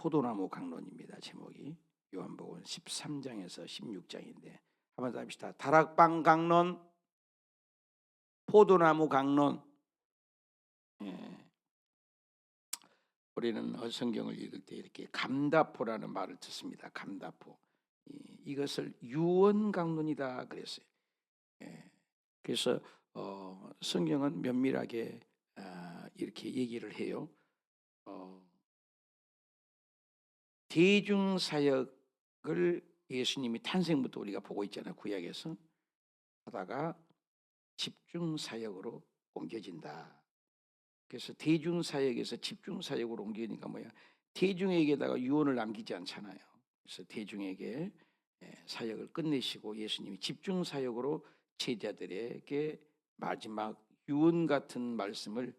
포도나무 강론입니다. 제목이 요한복음 13장에서 16장인데 한번 더 합시다. 다락방 강론, 포도나무 강론. 예. 우리는 성경을 읽을 때 이렇게 감다포라는 말을 듣습니다. 감다포. 이것을 유언강론이다 그랬어요. 예. 그래서 성경은 면밀하게 이렇게 얘기를 해요. 대중사역을 예수님이 탄생부터 우리가 보고 있잖아요. 구약에서 하다가 집중사역으로 옮겨진다. 그래서 대중사역에서 집중사역으로 옮기니까 뭐야? 대중에게다가 유언을 남기지 않잖아요. 그래서 대중에게 사역을 끝내시고 예수님이 집중사역으로 제자들에게 마지막 유언 같은 말씀을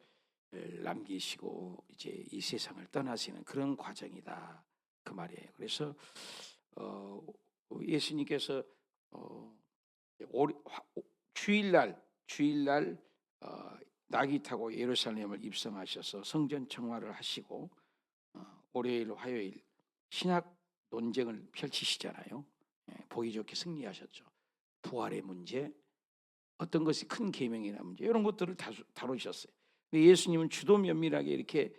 남기시고 이제 이 세상을 떠나시는 그런 과정이다 그 말이에요. 그래서 예수님께서 주일날 낙이 타고 예루살렘을 입성하셔서 성전 청화를 하시고 월요일 화요일 신학 논쟁을 펼치시잖아요. 보기 좋게 승리하셨죠. 부활의 문제, 어떤 것이 큰 계명이나 문제 이런 것들을 다루셨어요. 예수님은 주도 면밀하게 이렇게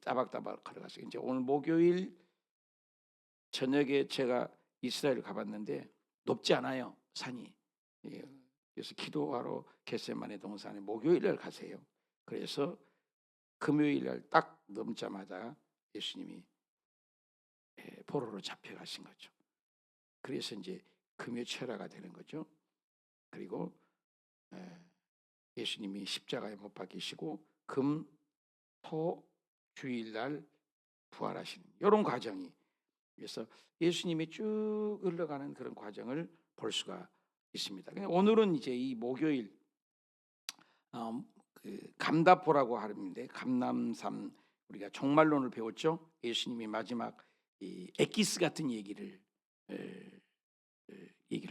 따박따박 걸어갔어요. 이제 오늘 목요일 저녁에 제가 이스라엘 가봤는데 높지 않아요, 산이. 그래서 기도하러 겟세마네 동산에 목요일날 가세요. 그래서 금요일날 딱 넘자마자 예수님이 포로로 잡혀가신 거죠. 그래서 이제 금요 철야가 되는 거죠. 그리고 예수님이 십자가에 못 박히시고 금, 토, 주일날 부활하시는 이런 과정이, 그래서 예수님이 쭉 흘러가는 그런 과정을 볼 수가 있습니다. 오늘은 이제 이 목요일 감다포라고 하는데 감남산 우리가 종말론을 배웠죠. 예수님이 마지막 이 엑기스 같은 얘기를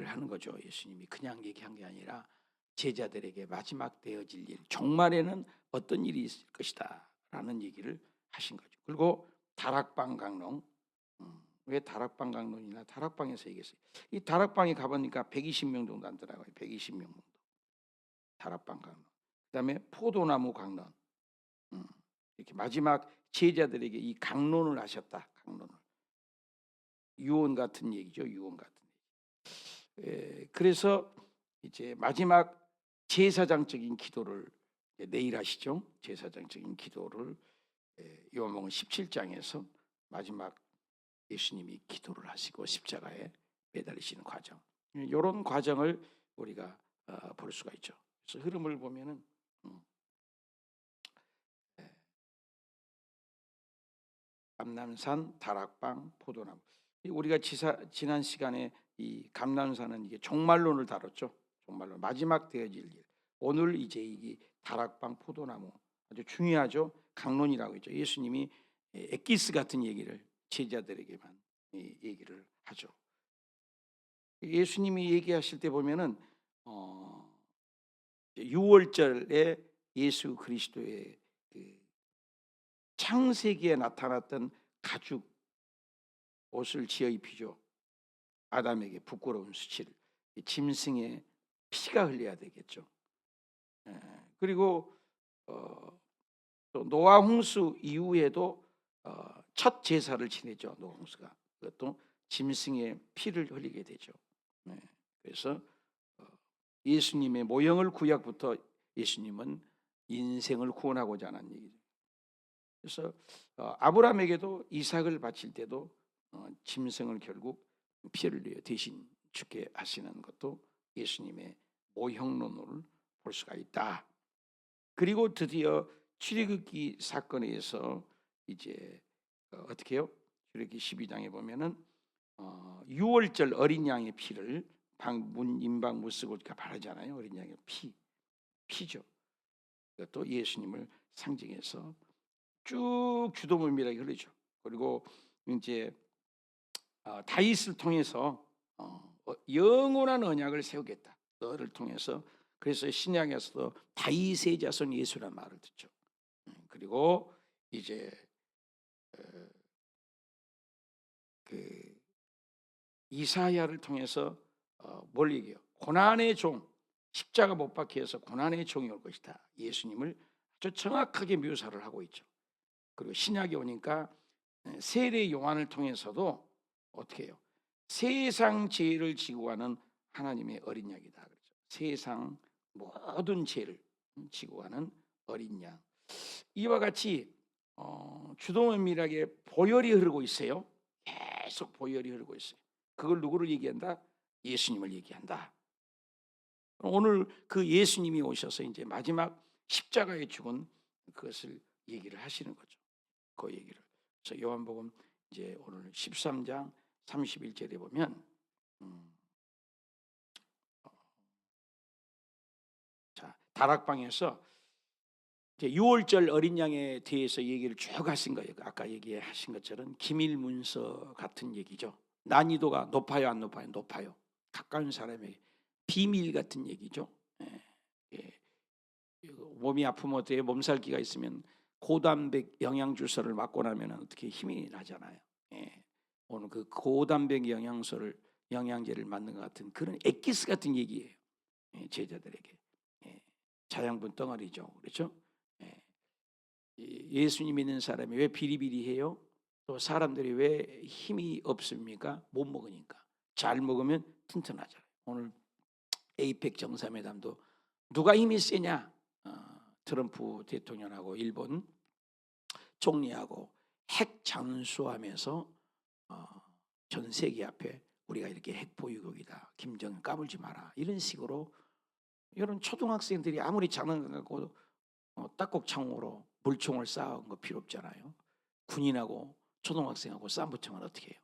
하는 거죠. 예수님이 그냥 얘기한 게 아니라 제자들에게 마지막 되어질 일, 종말에는 어떤 일이 있을 것이다 라는 얘기를 하신 거죠. 그리고 다락방 강론, 왜 다락방 강론이나 다락방에서 얘기했어요. 이 다락방에 가보니까 120명 정도 안 들어가요. 120명 정도 다락방 강론. 그다음에 포도나무 강론, 이렇게 마지막 제자들에게 이 강론을 하셨다. 강론을 유언 같은 얘기죠. 유언 같은 얘기. 그래서 이제 마지막 제사장적인 기도를 내일 하시죠. 제사장적인 기도를 요한복음 17장에서 마지막 예수님이 기도를 하시고 십자가에 매달리시는 과정, 이런 과정을 우리가 볼 수가 있죠. 그래서 흐름을 보면은 감람산, 다락방, 포도나무. 우리가 지난 시간에 이 감람산은 이게 종말론을 다뤘죠. 종말론 마지막 되어질 일. 오늘 이제 이 다락방, 포도나무 아주 중요하죠. 강론이라고 했죠. 예수님이 엑기스 같은 얘기를 제자들에게만 얘기를 하죠. 예수님이 얘기하실 때 보면은 6월절에 예수 그리스도의 그 창세기에 나타났던 가죽 옷을 지어 입히죠. 아담에게 부끄러운 수치를. 짐승의 피가 흘려야 되겠죠. 그리고 또 노아 홍수 이후에도 첫 제사를 지내죠. 노아 홍수가. 그것도 짐승의 피를 흘리게 되죠. 그래서 예수님의 모형을 구약부터 예수님은 인생을 구원하고자 하는 얘기죠. 그래서 아브라함에게도 이삭을 바칠 때도 짐승을 결국 피를 흘려 대신 죽게 하시는 것도 예수님의 모형론을 볼 수가 있다. 그리고 드디어 출애굽기 사건에서 이제 어떻게 해요? 출애굽기 12장에 보면은 6월절 어린 양의 피를 방문 임방 무쓰고 바르잖아요. 어린 양의 피죠. 그것도 예수님을 상징해서 쭉 주도면밀하게 흐르죠. 그리고 이제 다윗을 통해서 영원한 언약을 세우겠다. 너를 통해서. 그래서 신약에서도 다윗의 자손 예수라는 말을 듣죠. 그리고 이제 그 이사야를 통해서 뭘 얘기해요? 고난의 종, 십자가 못 박혀 해서 고난의 종이 올 것이다. 예수님을 아주 정확하게 묘사를 하고 있죠. 그리고 신약에 오니까 세례 요한을 통해서도 어떻게 해요? 세상 죄를 지고 가는 하나님의 어린 양이다. 그렇죠. 세상 모든 죄를 지고 가는 어린 양. 이와 같이 주동은밀하게 보혈이 흐르고 있어요. 계속 보혈이 흐르고 있어요. 그걸 누구를 얘기한다? 예수님을 얘기한다. 오늘 그 예수님이 오셔서 이제 마지막 십자가에 죽은 그것을 얘기를 하시는 거죠. 그 얘기를. 그래서 요한복음 이제 오늘 13장 31절에 보면 자, 다락방에서 이제 6월절 어린 양에 대해서 얘기를 쭉 하신 거예요. 아까 얘기하신 것처럼 기밀문서 같은 얘기죠. 난이도가 높아요, 안 높아요? 높아요. 가까운 사람에게 비밀 같은 얘기죠. 몸이 아프면 어때요? 몸살기가 있으면 고단백 영양주사를 맞고 나면 어떻게 힘이 나잖아요. 오늘 그 고단백 영양제를 맞는 것 같은 그런 엑기스 같은 얘기예요. 제자들에게 자양분 덩어리죠. 그렇죠? 예수님 믿는 사람이 왜 비리비리해요? 또 사람들이 왜 힘이 없습니까? 못 먹으니까. 잘 먹으면 튼튼하잖아요. 오늘 에이펙 정상회담도 누가 힘이 세냐? 트럼프 대통령하고 일본 총리하고 핵 잠수하면서 전 세계 앞에 우리가 이렇게 핵 보유국이다. 김정은 까불지 마라. 이런 식으로 이런 초등학생들이 아무리 장난감 갖고 딱곡창으로 물총을 쏴온 거 필요 없잖아요. 군인하고 초등학생하고 쌈붙으면 어떻게 해요?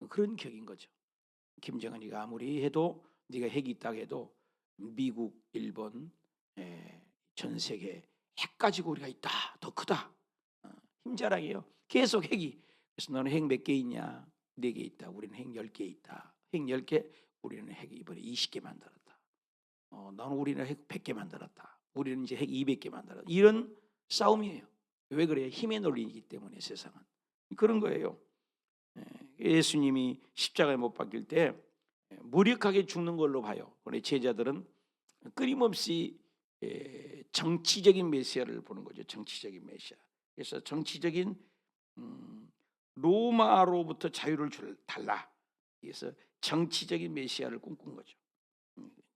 그런 격인 거죠. 김정은이가 아무리 해도 네가 핵이 있다고 해도 미국, 일본, 전 세계 핵 가지고 우리가 있다. 더 크다. 힘자랑이에요. 계속 핵이. 그래서 너는 핵 몇 개 있냐? 4개 있다. 우리는 핵 10개 있다. 핵 10개, 우리는 핵 이번에 20개 만들었다. 너는 우리는 핵 100개 만들었다. 우리는 이제 핵 200개 만들었다. 이런 싸움이에요. 왜 그래요? 힘의 논리이기 때문에 세상은. 그런 거예요. 예수님이 십자가에 못 박힐 때 무력하게 죽는 걸로 봐요. 우리 제자들은 끊임없이 정치적인 메시아를 보는 거죠. 정치적인 메시아. 그래서 정치적인 로마로부터 자유를 달라. 그래서 정치적인 메시아를 꿈꾼 거죠.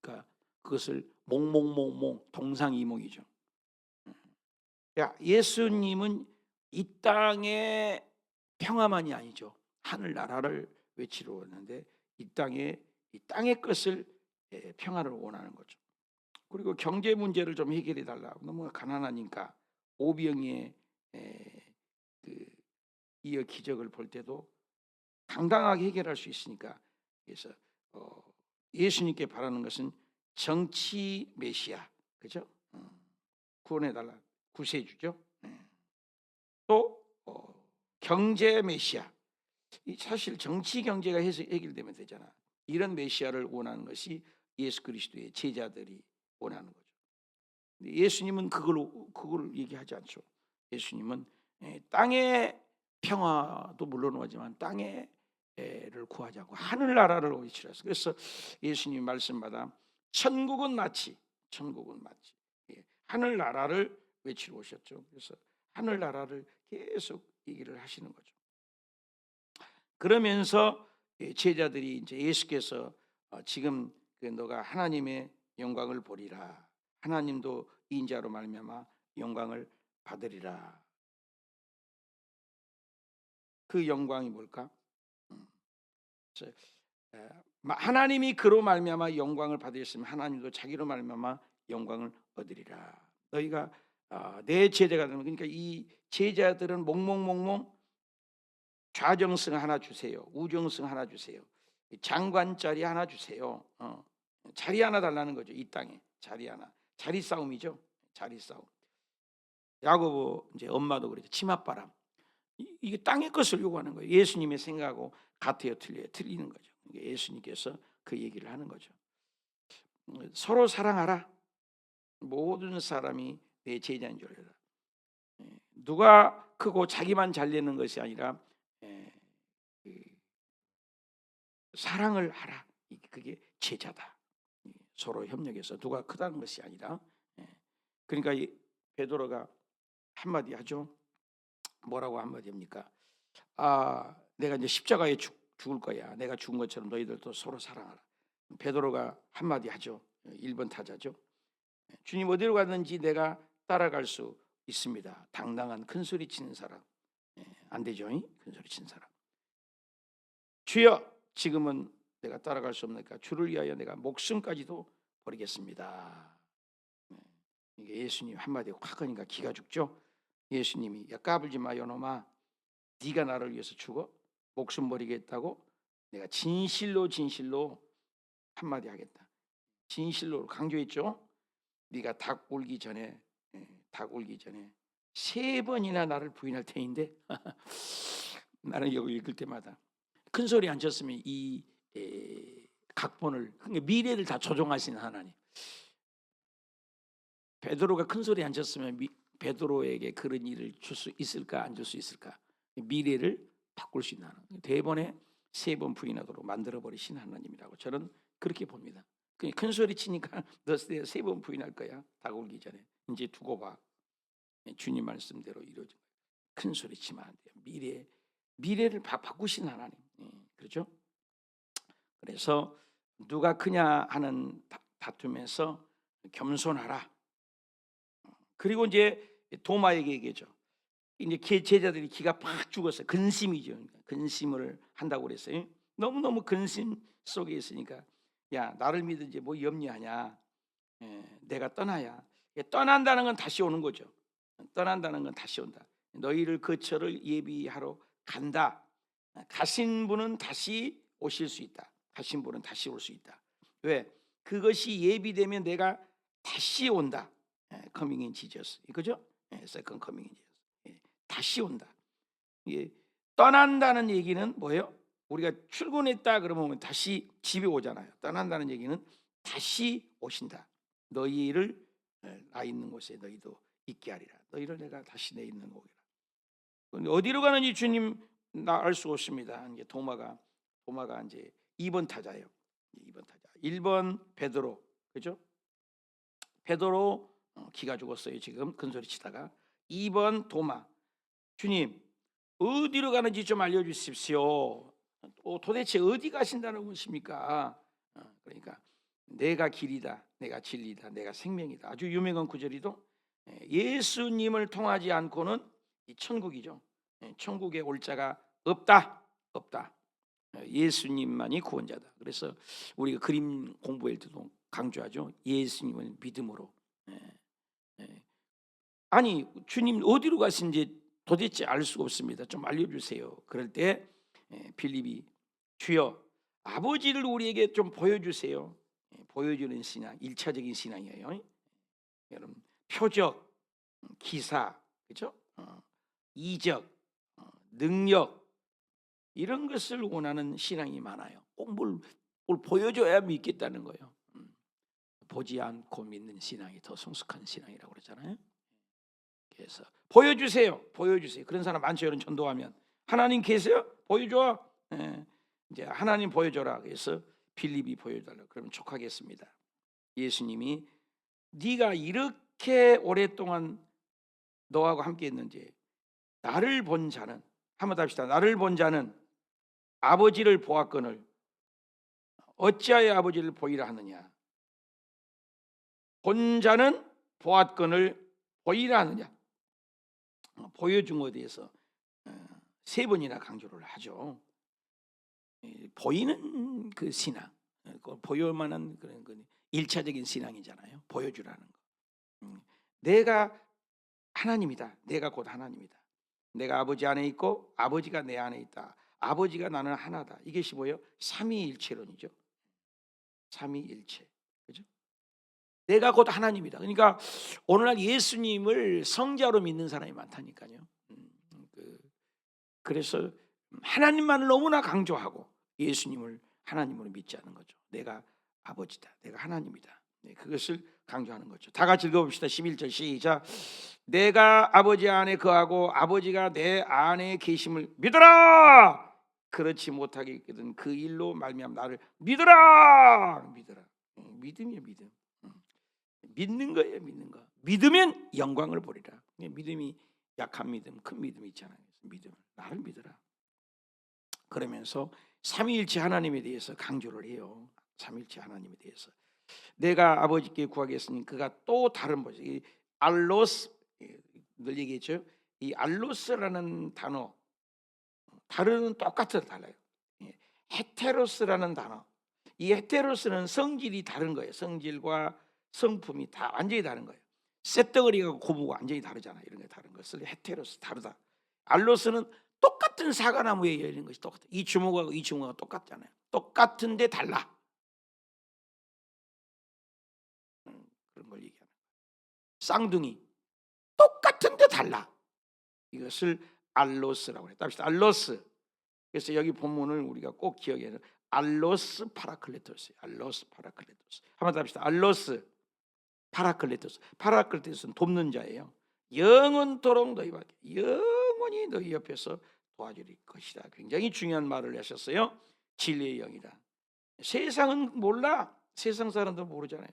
그러니까 그것을 몽몽몽몽 동상이몽이죠. 예수님은 이 땅의 평화만이 아니죠. 하늘 나라를 외치러 왔는데 이 땅의 것을 평화를 원하는 거죠. 그리고 경제 문제를 좀 해결해 달라. 너무 가난하니까 오병이의 이어 기적을 볼 때도 당당하게 해결할 수 있으니까. 그래서 예수님께 바라는 것은 정치 메시아, 그죠? 구원해 달라, 구세주죠. 또 경제 메시아. 사실 정치 경제가 해결되면 되잖아. 이런 메시아를 원하는 것이 예수 그리스도의 제자들이 원하는 거죠. 예수님은 그걸 얘기하지 않죠. 예수님은 땅의 평화도 물론이지만 땅에를 구하자고 하늘나라를 외치라서. 그래서 예수님 말씀마다 천국은 마치 하늘나라를 외치러 오셨죠. 그래서 하늘나라를 계속 얘기를 하시는 거죠. 그러면서 제자들이 이제 예수께서 지금 너가 하나님의 영광을 보리라. 하나님도 인자로 말미암아 영광을 받으리라. 그 영광이 뭘까? 하나님이 그로 말미암아 영광을 받으셨으면 하나님도 자기로 말미암아 영광을 얻으리라. 너희가 내 제자가 되면, 그러니까 이 제자들은 몽몽몽몽 좌정승 하나 주세요. 우정승 하나 주세요. 장관 자리 하나 주세요. 자리 하나 달라는 거죠. 이 땅에 자리 하나. 자리 싸움이죠. 자리 싸움. 야고보 이제 엄마도 그랬죠. 치맛바람. 이게 땅의 것을 요구하는 거예요. 예수님의 생각하고 같아요, 틀려요? 틀리는 거죠. 예수님께서 그 얘기를 하는 거죠. 서로 사랑하라. 모든 사람이 내 제자인 줄 알아라. 누가 크고 자기만 잘 되는 것이 아니라 사랑을 하라. 그게 제자다. 서로 협력해서 누가 크다는 것이 아니라. 그러니까 베드로가 한마디 하죠. 뭐라고 한마디 합니까? 내가 이제 십자가에 죽을 거야. 내가 죽은 것처럼 너희들도 서로 사랑하라. 베드로가 한마디 하죠. 1번 타자죠. 주님 어디로 갔는지 내가 따라갈 수 있습니다. 당당한 큰 소리 치는 사람. 안 되죠. 큰 소리 치는 사람. 주여, 지금은 내가 따라갈 수 없으니까 주를 위하여 내가 목숨까지도 버리겠습니다. 이게 예수님 한마디 확 하니까 기가 죽죠. 예수님이 야 까불지 마 요놈아, 네가 나를 위해서 죽어? 목숨 버리겠다고? 내가 진실로 한마디 하겠다. 진실로 강조했죠. 네가 닭 울기 전에 3번이나 나를 부인할 테인데 나는 이거 읽을 때마다 큰 소리 안 쳤으면 이 각본을, 그러니까 미래를 다 조종하시는 하나님. 베드로가 큰 소리 안 쳤으면 베드로에게 그런 일을 줄 수 있을까 안 줄 수 있을까? 미래를 바꿀 수 있는 하나님. 대번에 3번 부인하도록 만들어 버리신 하나님이라고 저는 그렇게 봅니다. 큰 소리 치니까 너 3번 부인할 거야. 닭 울기 전에. 이제 두고 봐. 주님 말씀대로 이루어져. 큰 소리 치면 안 돼요. 미래를 바꾸신 하나님. 그렇죠? 그래서 누가 크냐 하는 다툼에서 겸손하라. 그리고 이제 도마에게 얘기죠. 이제 제자들이 기가 팍 죽었어요. 근심이죠. 근심을 한다고 그랬어요. 너무너무 근심 속에 있으니까 야 나를 믿은지 뭐 염려하냐. 내가 떠나야. 떠난다는 건 다시 오는 거죠. 떠난다는 건 다시 온다. 너희를 거처를 예비하러 간다. 가신 분은 다시 오실 수 있다. 가신 분은 다시 올 수 있다. 왜? 그것이 예비되면 내가 다시 온다. Coming in Jesus. 그죠? Second coming in Jesus. 다시 온다. 떠난다는 얘기는 뭐예요? 우리가 출근했다 그러면 다시 집에 오잖아요. 떠난다는 얘기는 다시 오신다. 너희를 나 있는 곳에 너희도 있게 하리라. 너희를 내가 다시 내 있는 곳이라. 어디로 가는지 주님 나 알 수 없습니다. 이제 도마가 이제 2번 타자예요. 2번 타자. 1번 베드로, 그죠? 베드로 기가 죽었어요. 지금 큰 소리 치다가. 2번 도마. 주님 어디로 가는지 좀 알려주십시오. 도대체 어디 가신다는 것입니까? 그러니까 내가 길이다, 내가 진리다, 내가 생명이다. 아주 유명한 구절이도 예수님을 통하지 않고는 이 천국이죠. 천국에 올 자가 없다. 예수님만이 구원자다. 그래서 우리가 그림 공부할 때도 강조하죠. 예수님은 믿음으로. 아니 주님 어디로 가신지 도대체 알 수가 없습니다. 좀 알려주세요. 그럴 때 빌립이 주여 아버지를 우리에게 좀 보여주세요. 보여주는 신앙, 1차적인 신앙이에요. 여러분 표적, 기사, 그렇죠? 이적, 능력 이런 것을 원하는 신앙이 많아요. 꼭 뭘 보여줘야 믿겠다는 거예요. 보지 않고 믿는 신앙이 더 성숙한 신앙이라고 그러잖아요. 그래서 보여주세요. 그런 사람 많죠. 이런 전도하면 하나님 계세요? 보여줘. 이제 하나님 보여줘라. 그래서 빌립이 보여달라. 그러면 촉하겠습니다. 예수님이 네가 이렇게 오랫동안 너하고 함께했는지 나를 본 자는, 한번 더 합시다. 나를 본 자는 아버지를 보았거늘 어찌하여 아버지를 보이라 하느냐. 본 자는 보았거늘 보이라 하느냐. 보여준 것에 대해서 3번이나 강조를 하죠. 보이는 그 신앙, 보여만한 그런 1차적인 신앙이잖아요. 보여주라는 거. 내가 하나님이다. 내가 곧 하나님이다. 내가 아버지 안에 있고 아버지가 내 안에 있다. 아버지가 나는 하나다. 이것이 뭐예요? 삼위일체론이죠. 삼위일체. 그죠? 내가 곧 하나님이다. 그러니까 오늘날 예수님을 성자로 믿는 사람이 많다니까요. 그래서 하나님만을 너무나 강조하고 예수님을 하나님으로 믿지 않는 거죠. 내가 아버지다. 내가 하나님이다. 그것을 강조하는 거죠. 다 같이 읽어봅시다. 11절 시작. 내가 아버지 안에 거하고 아버지가 내 안에 계심을 믿어라. 그렇지 못하게 있거든 그 일로 말미암아 나를 믿으라. 믿음이에요, 믿음. 믿는 거예요, 믿는 거. 믿으면 영광을 보리라. 믿음이 약한 믿음, 큰 믿음이 있잖아요. 믿음, 나를 믿어라. 그러면서 삼위일체 하나님에 대해서 강조를 해요. 삼위일체 하나님에 대해서 내가 아버지께 구하겠으니 그가 또 다른 뭐죠? 이 알로스, 늘 얘기했죠. 이 알로스라는 단어 다른 똑같아도 달라요. 헤테로스라는 단어, 이 헤테로스는 성질이 다른 거예요. 성질과 성품이 다 완전히 다른 거예요. 쇳덩어리가 고무가 완전히 다르잖아요. 이런 게 다른 것을 헤테로스, 다르다. 알로스는 똑같은 사과나무에 열린 것이 똑같아. 이 주먹하고 이 주먹하고 똑같잖아요. 똑같은데 달라. 그런 걸 얘기하는 거예요. 쌍둥이 똑같은데 달라. 이것을 알로스라고 해요. 답시다. 알로스. 그래서 여기 본문을 우리가 꼭 기억해야 돼요. 알로스 파라클레토스. 알로스 파라클레토스. 한번 더 합시다. 알로스 파라클레토스. 파라클레토스는 돕는 자예요. 영원토록 너희밖에, 영원히 너희 옆에서 도와줄 것이다. 굉장히 중요한 말을 하셨어요. 진리의 영이다. 세상은 몰라. 세상 사람들 모르잖아요.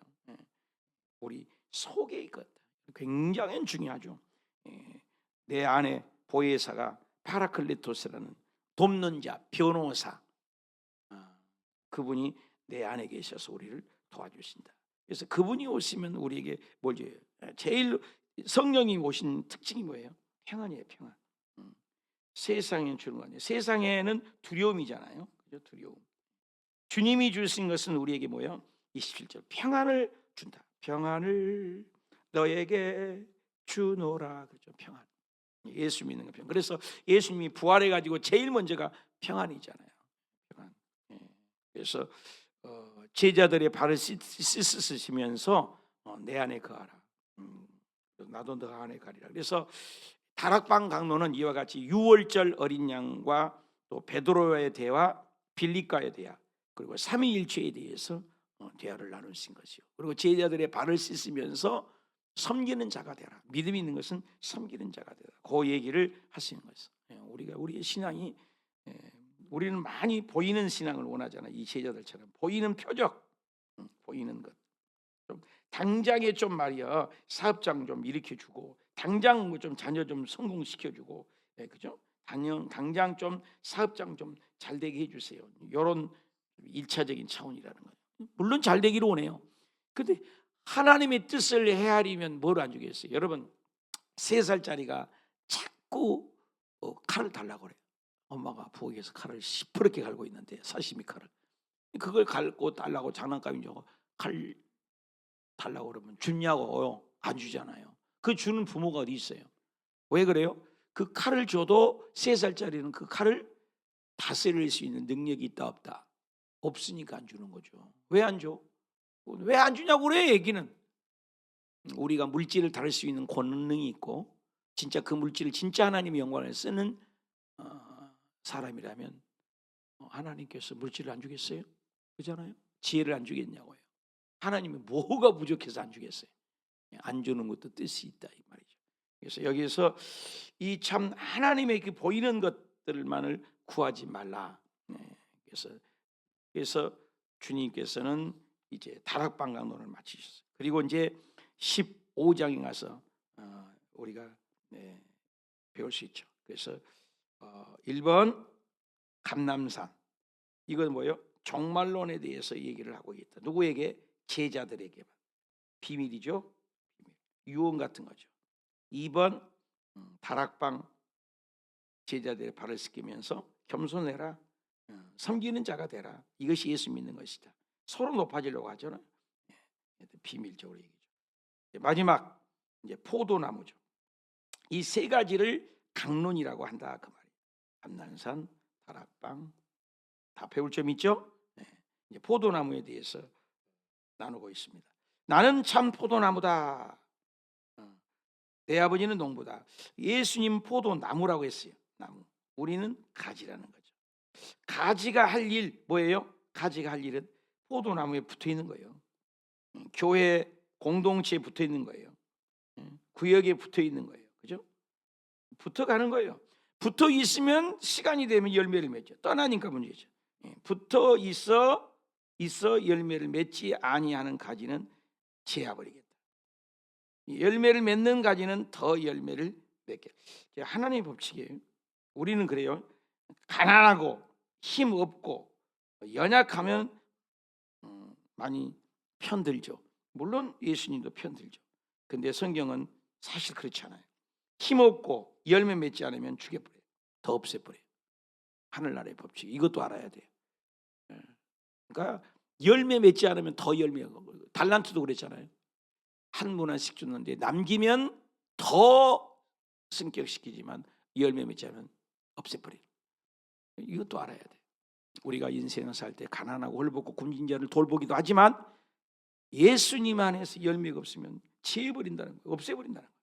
우리 속에 있거든. 굉장히 중요하죠. 내 안에 보혜사가 파라클레토스라는 돕는 자, 변호사, 그분이 내 안에 계셔서 우리를 도와주신다. 그래서 그분이 오시면 우리에게 뭘 줘요? 제일 성령이 오신 특징이 뭐예요? 평안이에요, 평안. 세상에 주는 거 아니에요. 세상에는 두려움이잖아요. 그죠? 두려움. 주님이 주신 것은 우리에게 뭐예요? 27절 평안을 준다. 평안을 너에게 주노라. 그죠? 평안. 예수 믿는 거 평안. 그래서 예수님이 부활해 가지고 제일 먼저가 평안이잖아요. 평안. 그래서 제자들의 발을 씻으시면서 내 안에 거하라. 나도 너 안에 가리라. 그래서 다락방 강론은 이와 같이 유월절 어린 양과 또 베드로의 대화, 빌립과의 대화, 그리고 삼위일체에 대해서 대화를 나누신 것이요. 그리고 제자들의 발을 씻으면서 섬기는 자가 되라. 믿음이 있는 것은 섬기는 자가 되라. 그 얘기를 하시는 것이에요. 우리의 신앙이, 우리는 많이 보이는 신앙을 원하잖아요. 이 제자들처럼 보이는 표적, 보이는 것. 좀 당장에 좀 말이야 사업장 좀 일으켜주고, 당장 뭐 좀 자녀 좀 성공시켜주고, 그죠? 당장 좀 사업장 좀 잘 되게 해주세요. 이런 1차적인 차원이라는 거예요. 물론 잘 되기를 원해요. 근데 하나님의 뜻을 헤아리면 뭘 안 주겠어요? 여러분 3살짜리가 자꾸 칼을 달라고 그래요. 엄마가 부엌에서 칼을 시퍼렇게 갈고 있는데 사시미 칼을, 그걸 갈고 달라고 장난감이 저거 칼 달라고 그러면 주냐고 안 주잖아요. 그 주는 부모가 어디 있어요? 왜 그래요? 그 칼을 줘도 3살짜리는 그 칼을 다스릴 수 있는 능력이 있다 없다? 없으니까 안 주는 거죠. 왜 안 줘? 왜 안 주냐고 그래. 얘기는 우리가 물질을 다룰 수 있는 권능이 있고 진짜 그 물질을 진짜 하나님의 영광을 쓰는 사람이라면 하나님께서 물질을 안 주겠어요? 그렇잖아요. 지혜를 안 주겠냐고요. 하나님이 뭐가 부족해서 안 주겠어요? 안 주는 것도 뜻이 있다 이 말이죠. 그래서 여기서 이 참 하나님의 그 보이는 것들만을 구하지 말라. 그래서 주님께서는 이제 다락방 강론을 마치셨어요. 그리고 이제 15장에 가서 우리가 배울 수 있죠. 그래서 1번 감람산, 이건 뭐예요? 종말론에 대해서 얘기를 하고 있다. 누구에게? 제자들에게. 비밀이죠. 유언 같은 거죠. 2번 다락방 제자들의 발을 씻기면서 겸손해라. 섬기는 자가 되라. 이것이 예수 믿는 것이다. 서로 높아지려고 하잖아요. 비밀적으로 얘기죠. 마지막 이제 포도나무죠. 이 3가지를 강론이라고 한다 그 말이에요. 감람산, 다락방, 다 배울 점 있죠? 이제 포도나무에 대해서 나누고 있습니다. 나는 참 포도나무다. 내 아버지는 농부다. 예수님 포도나무라고 했어요. 나무. 우리는 가지라는 거죠. 가지가 할 일 뭐예요? 가지가 할 일은 포도나무에 붙어 있는 거예요. 교회 공동체에 붙어 있는 거예요. 구역에 붙어 있는 거예요. 그죠? 붙어가는 거예요. 붙어 있으면 시간이 되면 열매를 맺죠. 떠나니까 문제죠. 붙어 있어 열매를 맺지 아니하는 가지는 제아버리겠다. 열매를 맺는 가지는 더 열매를 맺게. 하나님의 법칙이에요. 우리는 그래요. 가난하고 힘 없고 연약하면 많이 편들죠. 물론 예수님도 편들죠. 근데 성경은 사실 그렇지 않아요. 힘없고 열매 맺지 않으면 죽여버려요. 더 없애버려요. 하늘나라의 법칙. 이것도 알아야 돼요. 그러니까 열매 맺지 않으면 더 열매가. 달란트도 그랬잖아요. 한 문안씩 줬는데 남기면 더 승격시키지만 열매 맺지 않으면 없애버려요. 이것도 알아야 돼요. 우리가 인생을 살 때 가난하고 헐벗고 굶긴 자를 돌보기도 하지만 예수님 안에서 열매가 없으면 치해버린다는 거예요. 없애버린다는 거예요.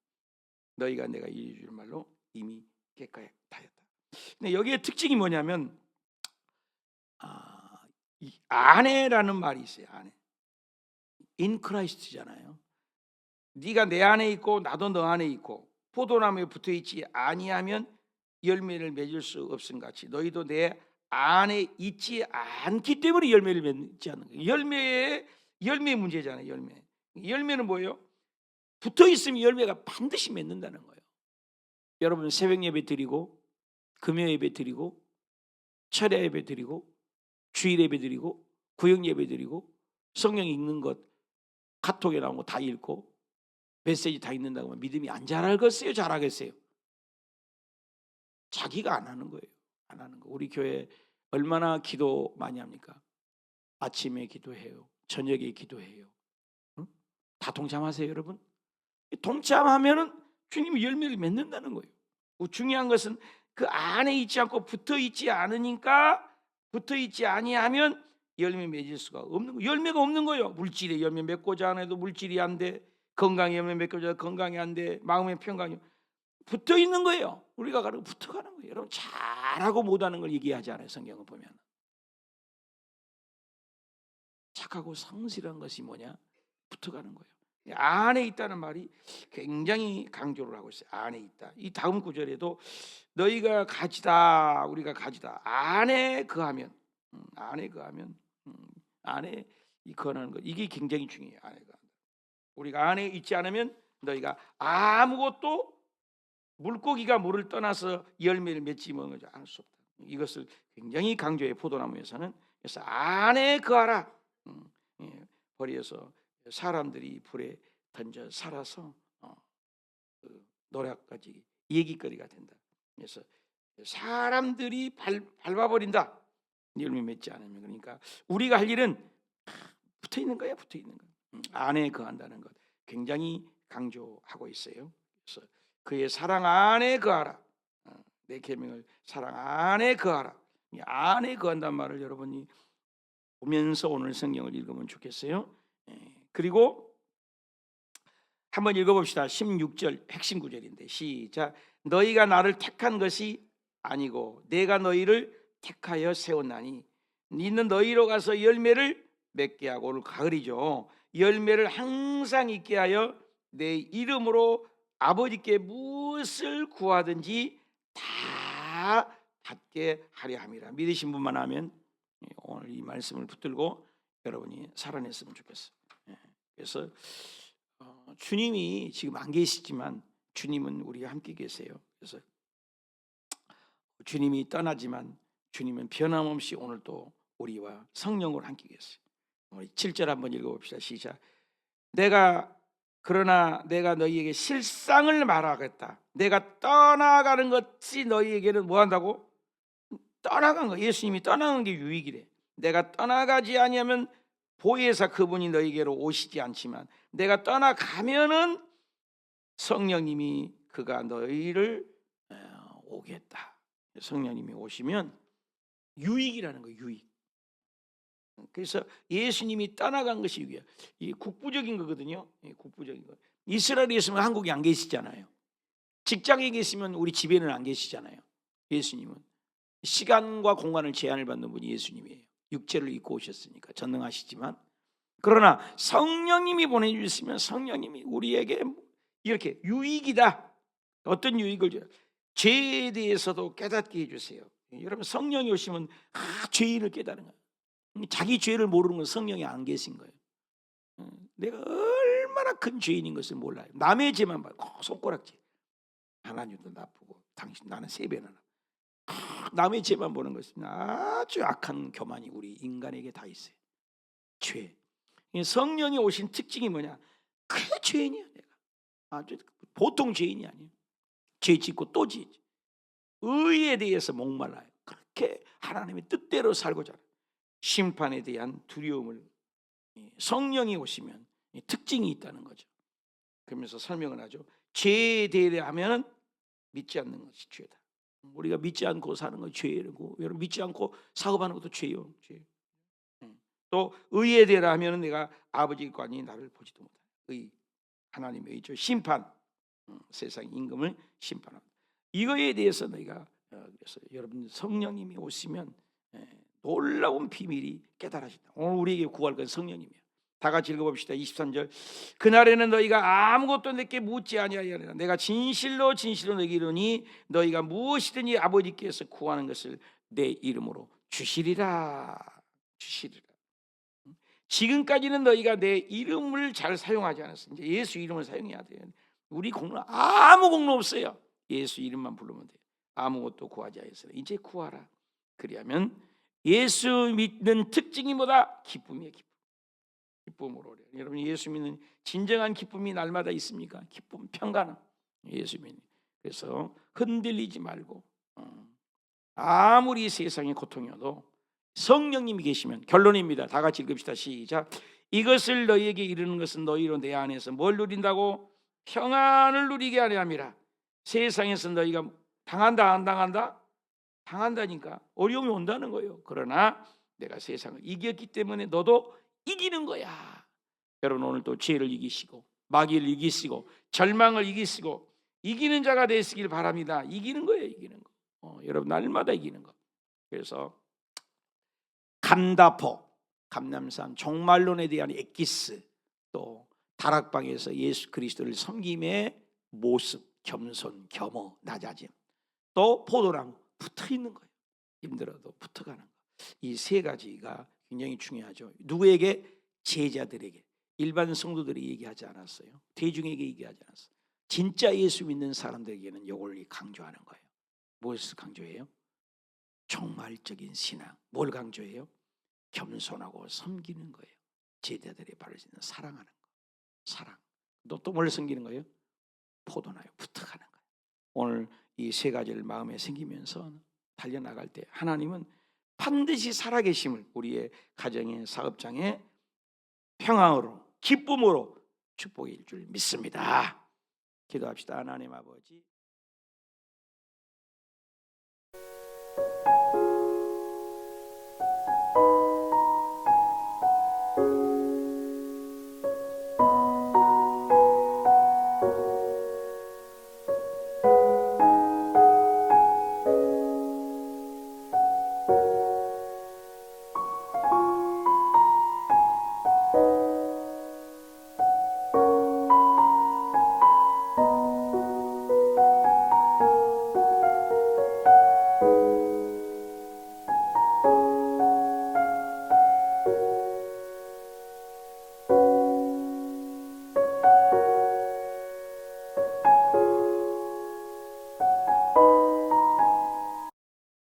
너희가 내가 이해줄 말로 이미 객가하였다. 근데 여기에 특징이 뭐냐면 이 안에라는 말이 있어요. 안에. In Christ잖아요. 네가 내 안에 있고 나도 너 안에 있고 포도나무에 붙어있지 아니하면 열매를 맺을 수 없음 같이 너희도 내 안에 있지 않기 때문에 열매를 맺지 않는 거예요. 열매의 문제잖아요. 열매는 뭐예요? 붙어있으면 열매가 반드시 맺는다는 거예요. 여러분 새벽 예배 드리고 금요 예배 드리고 철야 예배 드리고 주일 예배 드리고 구역 예배 드리고 성경 읽는 것 카톡에 나온 거 다 읽고 메시지 다 읽는다고 하면 믿음이 안 자라겠어요? 잘하겠어요? 자기가 안 하는 거예요. 안 하는 거. 우리 교회 얼마나 기도 많이 합니까? 아침에 기도해요. 저녁에 기도해요. 응? 다 동참하세요, 여러분? 동참하면은 주님이 열매를 맺는다는 거예요. 중요한 것은 그 안에 있지 않고 붙어 있지 않으니까 붙어 있지 아니하면 열매 맺을 수가 없는 거예요. 열매가 없는 거예요. 물질에 열매 맺고자 안 해도 물질이 안 돼. 건강에 열매 맺고자 해도 건강이 안 돼. 마음의 평강이 붙어 있는 거예요. 우리가 가르고 붙어가는 거예요. 여러분 잘하고 못하는 걸 얘기하지 않아요. 성경을 보면 착하고 성실한 것이 뭐냐? 붙어가는 거예요. 안에 있다는 말이 굉장히 강조를 하고 있어요. 안에 있다. 이 다음 구절에도 너희가 가지다 우리가 가지다 안에 거하면 안에 거하면 안에 거하는 것 이게 굉장히 중요해요. 안에 거한다. 우리가 안에 있지 않으면 너희가 아무것도 물고기가 물을 떠나서 열매를 맺지 못하는 것을 알 수 없다. 이것을 굉장히 강조해 포도나무에서는. 그래서 안에 거하라. 버려서 사람들이 불에 던져 살아서 노략까지 얘기거리가 된다. 그래서 사람들이 밟아버린다. 열매 맺지 않으면. 그러니까 우리가 할 일은 붙어 있는 거야, 붙어 있는 거. 안에 거한다는 것 굉장히 강조하고 있어요. 그래서 그의 사랑 안에 거하라. 내 계명을 사랑 안에 거하라. 이 안에 거한다는 말을 여러분이 보면서 오늘 성경을 읽으면 좋겠어요. 그리고 한번 읽어봅시다. 16절 핵심 구절인데 시작. 너희가 나를 택한 것이 아니고 내가 너희를 택하여 세웠나니 너희는 너희로 가서 열매를 맺게 하고 오늘 가을이죠. 열매를 항상 있게 하여 내 이름으로 아버지께 무엇을 구하든지 다 받게 하려 함이라. 믿으신 분만 하면 오늘 이 말씀을 붙들고 여러분이 살아냈으면 좋겠어요. 그래서 주님이 지금 안 계시지만 주님은 우리와 함께 계세요. 그래서 주님이 떠나지만 주님은 변함없이 오늘도 우리와 성령으로 함께 계세요. 우리 7절 한번 읽어봅시다. 시작. 그러나 내가 너희에게 실상을 말하겠다. 내가 떠나가는 것이 너희에게는 뭐 한다고? 떠나간 거. 예수님이 떠나간 게 유익이래. 내가 떠나가지 아니하면 보혜사 그분이 너희에게로 오시지 않지만 내가 떠나가면은 성령님이 그가 너희를 오겠다. 성령님이 오시면 유익이라는 거예요. 유익. 그래서 예수님이 떠나간 것이 유익이야. 이 국부적인 거거든요. 국부적인 거. 이스라엘에 있으면 한국에 안 계시잖아요. 직장에 계시면 우리 집에는 안 계시잖아요. 예수님은 시간과 공간을 제한을 받는 분이 예수님이에요. 육체를 입고 오셨으니까 전능하시지만 그러나 성령님이 보내주시면 성령님이 우리에게 이렇게 유익이다. 어떤 유익을 줘요? 죄에 대해서도 깨닫게 해주세요. 여러분 성령이 오시면 죄인을 깨달은 거예요. 자기 죄를 모르는 건 성령이 안 계신 거예요. 내가 얼마나 큰 죄인인 것을 몰라요. 남의 죄만 봐요. 손가락질. 하나님도 나쁘고 당신 나는 3배나 남의 죄만 보는 것은 아주 악한 교만이 우리 인간에게 다 있어요. 죄. 성령이 오신 특징이 뭐냐? 그 죄인이야 내가. 아주 보통 죄인이 아니에요. 죄 짓고 또 짓지. 의에 대해서 목말라요. 그렇게 하나님의 뜻대로 살고자 해요. 심판에 대한 두려움을 성령이 오시면 특징이 있다는 거죠. 그러면서 설명을 하죠. 죄에 대하면 믿지 않는 것이 죄다. 우리가 믿지 않고 사는 건 죄고, 여러분 믿지 않고 사고하는 것도 죄요. 죄. 또 의에 대하면 내가 아버지관이 나를 보지도 못해. 의, 하나님의 의죠. 심판, 세상 임금을 심판합니다. 이거에 대해서 너희가 그래서 여러분 성령님이 오시면 놀라운 비밀이 깨달아진다. 오늘 우리에게 구할 건 성령님이에요. 다 같이 읽어봅시다. 23절. 그날에는 너희가 아무것도 내게 묻지 아니하리라. 내가 진실로 진실로 너희에게 이르노니 너희가 무엇이든지 아버지께서 구하는 것을 내 이름으로 주시리라. 주시리라. 지금까지는 너희가 내 이름을 잘 사용하지 않았어. 이제 예수 이름을 사용해야 돼요. 우리 공로 아무 공로 없어요. 예수 이름만 부르면 돼요. 아무것도 구하지 않았어요. 이제 구하라. 그리하면 예수 믿는 특징이 뭐다? 기쁨이에요. 기쁨으로 오래. 여러분 예수 믿는 진정한 기쁨이 날마다 있습니까? 기쁨, 평강. 예수 믿는. 그래서 흔들리지 말고 아무리 세상에 고통이어도 성령님이 계시면 결론입니다. 다 같이 읽읍시다. 시작. 이것을 너희에게 이르는 것은 너희로 내 안에서 뭘 누린다고? 평안을 누리게 하려 함이라. 세상에서 너희가 당한다 안 당한다? 당한다니까. 어려움이 온다는 거예요. 그러나 내가 세상을 이겼기 때문에 너도 이기는 거야. 여러분 오늘 또 죄를 이기시고 마귀를 이기시고 절망을 이기시고 이기는 자가 되시길 바랍니다. 이기는 거예요. 이기는 거. 여러분 날마다 이기는 거. 그래서 감다포, 감남산, 종말론에 대한 엑기스, 또 다락방에서 예수 그리스도를 섬김의 모습, 겸손, 겸허, 낮아짐, 또 포도나무 붙어 있는 거예요. 힘들어도 붙어가는 거. 이 3가지가 굉장히 중요하죠. 누구에게? 제자들에게. 일반 성도들이 얘기하지 않았어요. 대중에게 얘기하지 않았어요. 진짜 예수 믿는 사람들에게는 이걸 강조하는 거예요. 무엇을 강조해요? 종말적인 신앙. 뭘 강조해요? 겸손하고 섬기는 거예요. 제자들의 바로 사랑하는 거. 사랑. 또 뭘 섬기는 거예요? 포도나요. 붙어가는 거예요. 오늘 이 3가지를 마음에 생기면서 달려나갈 때 하나님은 반드시 살아계심을 우리의 가정의 사업장에 평안으로 기쁨으로 축복일 줄 믿습니다. 기도합시다. 하나님 아버지.